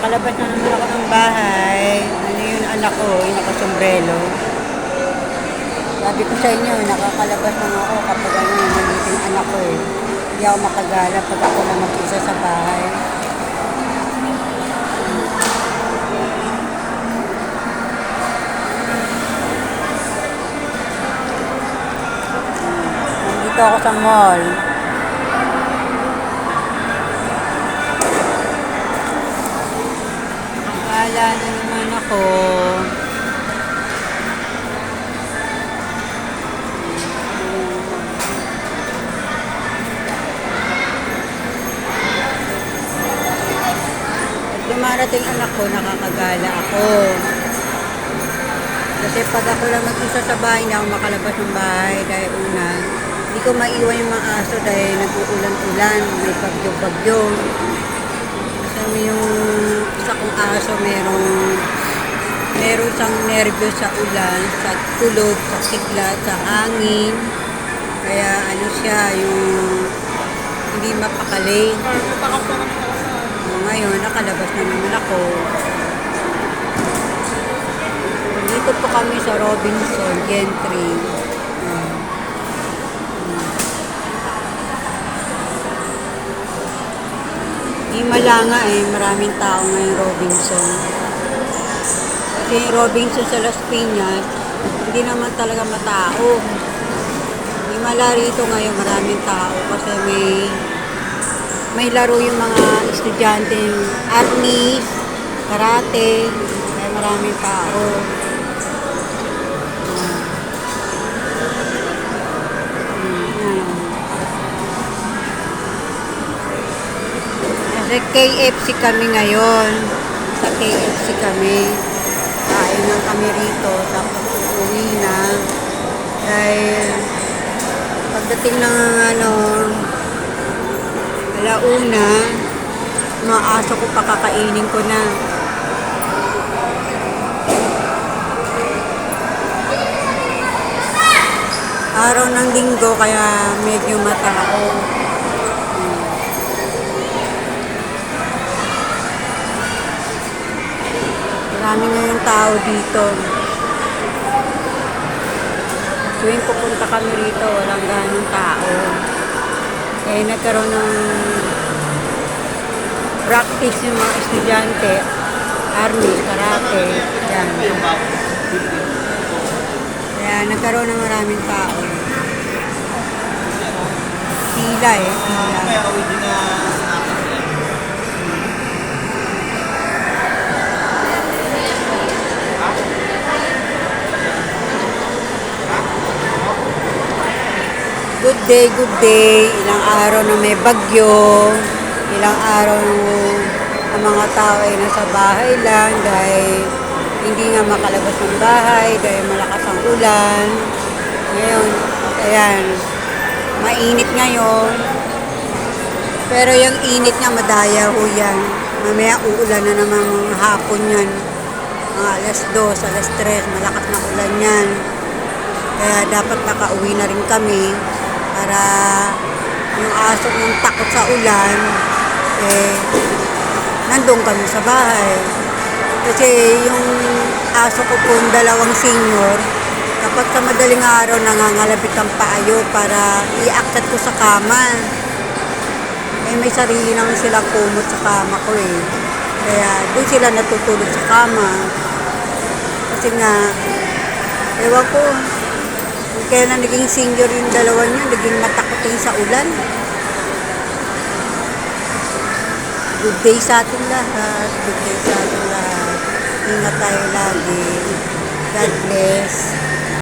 Nakalabas na naman ako ng bahay. Ano yung anak ko, yung nakasombrelo. Sabi ko sa inyo, nakakalabas na ako kapag ano, nandito yung anak ko eh. Hindi ako makagala pag ako na mag-isa sa bahay. Nandito ako sa mall. Akala na naman ako. Dumarating anak ko, nakakagala ako. Kasi pag ako lang mag-isa sa bahay, hindi ako makalabas ng bahay dahil una, hindi ko maiwan yung mga aso dahil nag-uulan-ulan, may bagyo-bagyo. Kasi yung isa kong aso, meron siyang nervyos sa ulan, sa kulog, sa sigla, sa hangin. Kaya ano siya, yung hindi mapakali. Ngayon, nakalabas na naman ako. Dito po kami sa Robinson Gentry. Himala nga eh, maraming tao ngayon Robinson. Kasi Robinson sa Las Piñas, hindi naman talaga matao. Himala rito ngayon, maraming tao kasi may laro yung mga estudyante, arnis, karate, kaya maraming tao. Kasi KFC kami ngayon. Sa KFC kami. Kain lang kami rito. Tapos uuwi na. Dahil pagdating ng alauna, mga aso ko pakakainin ko na. Araw ng linggo kaya medyo matao. Marami ngayong tao dito. Tuwing pupunta kami rito, walang ganong tao. Eh, nagkaroon ng practice yung mga estudyante, army, karate, yan. Kaya nagkaroon ng maraming tao. Pila eh, pila. Good day, good day. Ilang araw na may bagyo. Ilang araw ang mga tao ay nasa bahay lang dahil hindi nga makalabas ng bahay dahil malakas ang ulan. Ngayon, ayan, mainit ngayon. Pero yung init nga madaya ho yan. Mamaya uulan na naman mga hapon yan. Mga alas 2, alas 3, malakas na ulan yan. Kaya dapat nakauwi na rin kami para yung aso ng takot sa ulan, eh, nandun kami sa bahay. Kasi yung aso ko po, dalawang senior, kapag ka madaling araw nangangalabit ang paayo para iakyat ko sa kama. Eh, may sarili naman silang kumot sa kama ko eh. Kaya doon sila natutulog sa kama. Kasi nga, ewan ko, kaya na naging senior yung dalawa niyo, naging matakotin sa ulan. Good day sa ating lahat. Good day sa ating lahat. Ingat tayo lagi. God bless.